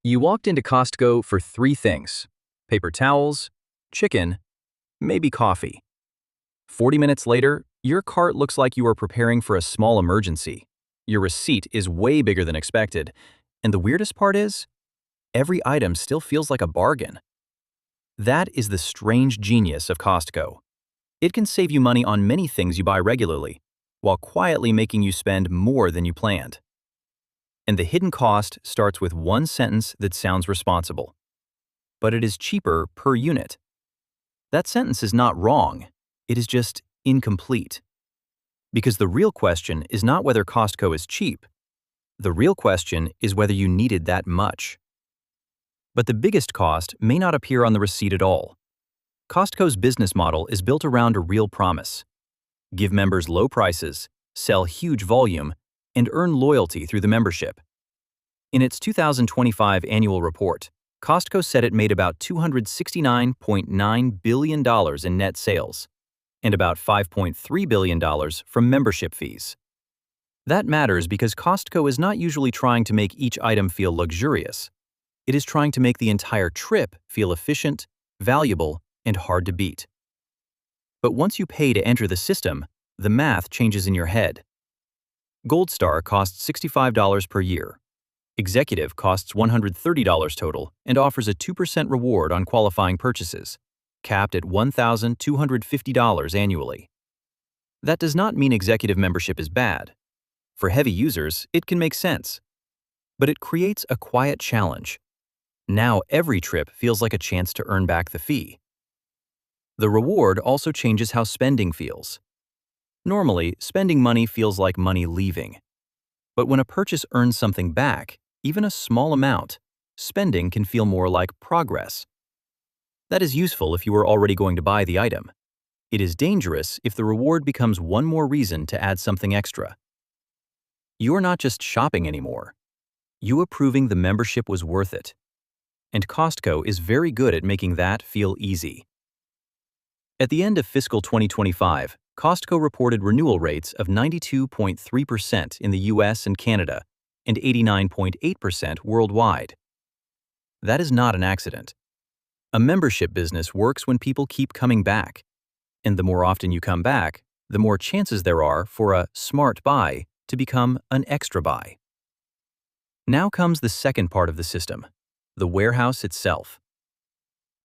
You walked into Costco for three things: paper towels, chicken, maybe coffee. 40 minutes later, your cart looks like you are preparing for a small emergency. Your receipt is way bigger than expected, and the weirdest part is, every item still feels like a bargain. That is the strange genius of Costco. It can save you money on many things you buy regularly, while quietly making you spend more than you planned. And the hidden cost starts with one sentence that sounds responsible. But it is cheaper per unit. That sentence is not wrong, it is just incomplete. Because the real question is not whether Costco is cheap. The real question is whether you needed that much. But the biggest cost may not appear on the receipt at all. Costco's business model is built around a real promise: give members low prices, sell huge volume, and earn loyalty through the membership. In its 2025 annual report, Costco said it made about $269.9 billion in net sales, and about $5.3 billion from membership fees. That matters because Costco is not usually trying to make each item feel luxurious. It is trying to make the entire trip feel efficient, valuable, and hard to beat. But once you pay to enter the system, the math changes in your head. Gold Star costs $65 per year. Executive costs $130 total and offers a 2% reward on qualifying purchases, capped at $1,250 annually. That does not mean executive membership is bad. For heavy users, it can make sense. But it creates a quiet challenge. Now every trip feels like a chance to earn back the fee. The reward also changes how spending feels. Normally, spending money feels like money leaving. But when a purchase earns something back, even a small amount, spending can feel more like progress. That is useful if you are already going to buy the item. It is dangerous if the reward becomes one more reason to add something extra. You are not just shopping anymore. You are proving the membership was worth it. And Costco is very good at making that feel easy. At the end of fiscal 2025, Costco reported renewal rates of 92.3% in the US and Canada and 89.8% worldwide. That is not an accident. A membership business works when people keep coming back. And the more often you come back, the more chances there are for a smart buy to become an extra buy. Now comes the second part of the system: the warehouse itself.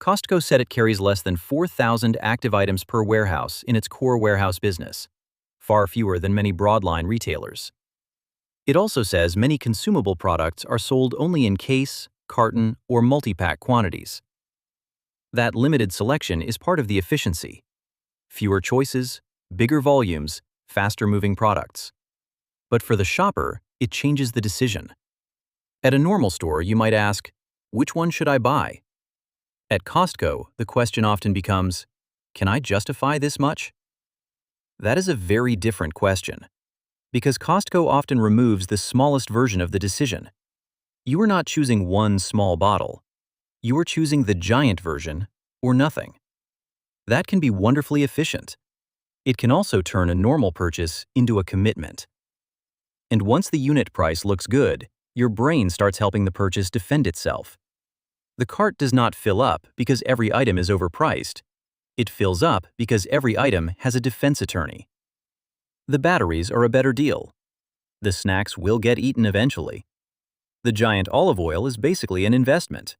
Costco said it carries less than 4,000 active items per warehouse in its core warehouse business, far fewer than many broadline retailers. It also says many consumable products are sold only in case, carton, or multi-pack quantities. That limited selection is part of the efficiency. Fewer choices, bigger volumes, faster-moving products. But for the shopper, it changes the decision. At a normal store, you might ask, which one should I buy? At Costco, the question often becomes, can I justify this much? That is a very different question, because Costco often removes the smallest version of the decision. You are not choosing one small bottle. You are choosing the giant version or nothing. That can be wonderfully efficient. It can also turn a normal purchase into a commitment. And once the unit price looks good, your brain starts helping the purchase defend itself. The cart does not fill up because every item is overpriced. It fills up because every item has a defense attorney. The batteries are a better deal. The snacks will get eaten eventually. The giant olive oil is basically an investment.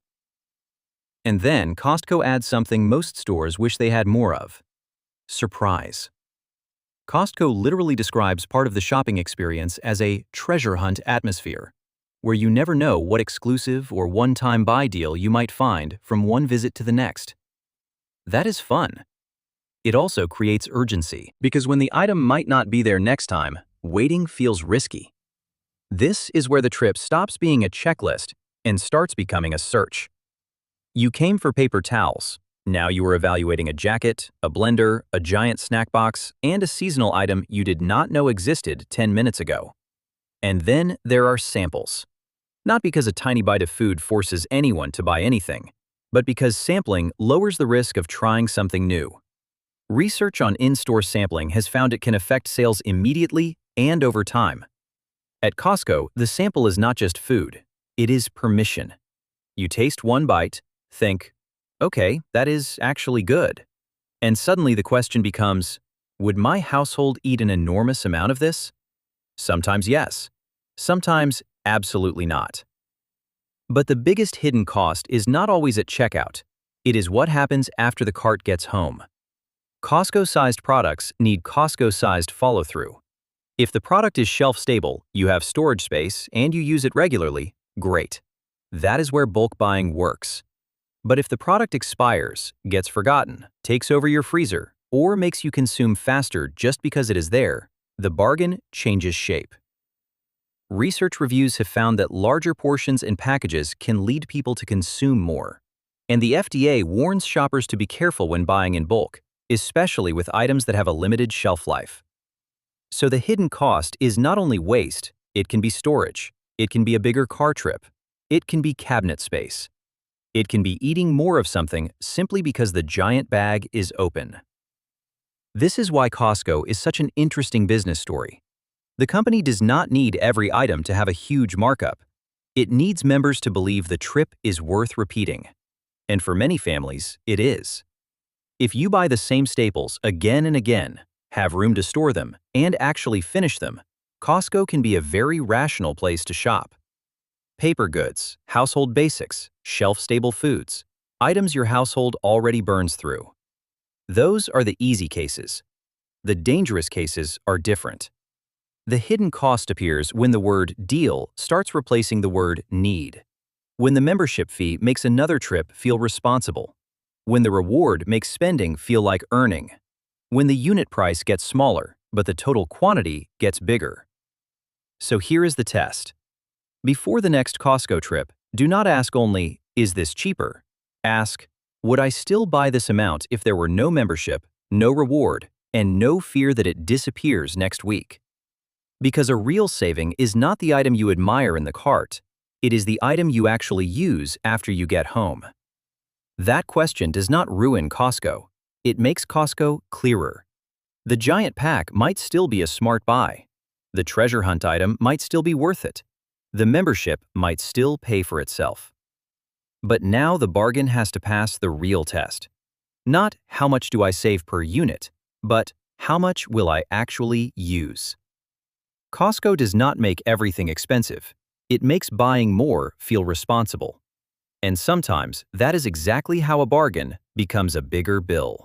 And then Costco adds something most stores wish they had more of: surprise. Costco literally describes part of the shopping experience as a treasure hunt atmosphere, where you never know what exclusive or one-time buy deal you might find from one visit to the next. That is fun. It also creates urgency, because when the item might not be there next time, waiting feels risky. This is where the trip stops being a checklist and starts becoming a search. You came for paper towels. Now you are evaluating a jacket, a blender, a giant snack box, and a seasonal item you did not know existed 10 minutes ago. And then there are samples. Not because a tiny bite of food forces anyone to buy anything, but because sampling lowers the risk of trying something new. Research on in-store sampling has found it can affect sales immediately and over time. At Costco, the sample is not just food, it is permission. You taste one bite, think, okay, that is actually good. And suddenly the question becomes, would my household eat an enormous amount of this? Sometimes yes. Sometimes absolutely not. But the biggest hidden cost is not always at checkout. It is what happens after the cart gets home. Costco-sized products need Costco-sized follow-through. If the product is shelf-stable, you have storage space, and you use it regularly, great. That is where bulk buying works. But if the product expires, gets forgotten, takes over your freezer, or makes you consume faster just because it is there, the bargain changes shape. Research reviews have found that larger portions and packages can lead people to consume more. And the FDA warns shoppers to be careful when buying in bulk, especially with items that have a limited shelf life. So the hidden cost is not only waste, it can be storage, it can be a bigger car trip, it can be cabinet space. It can be eating more of something simply because the giant bag is open. This is why Costco is such an interesting business story. The company does not need every item to have a huge markup. It needs members to believe the trip is worth repeating. And for many families, it is. If you buy the same staples again and again, have room to store them, and actually finish them, Costco can be a very rational place to shop. Paper goods, household basics, shelf-stable foods, items your household already burns through. Those are the easy cases. The dangerous cases are different. The hidden cost appears when the word deal starts replacing the word need. When the membership fee makes another trip feel responsible. When the reward makes spending feel like earning. When the unit price gets smaller, but the total quantity gets bigger. So here is the test. Before the next Costco trip, do not ask only, is this cheaper? Ask, would I still buy this amount if there were no membership, no reward, and no fear that it disappears next week? Because a real saving is not the item you admire in the cart, it is the item you actually use after you get home. That question does not ruin Costco. It makes Costco clearer. The giant pack might still be a smart buy. The treasure hunt item might still be worth it. The membership might still pay for itself. But now the bargain has to pass the real test. Not how much do I save per unit, but how much will I actually use? Costco does not make everything expensive. It makes buying more feel responsible. And sometimes that is exactly how a bargain becomes a bigger bill.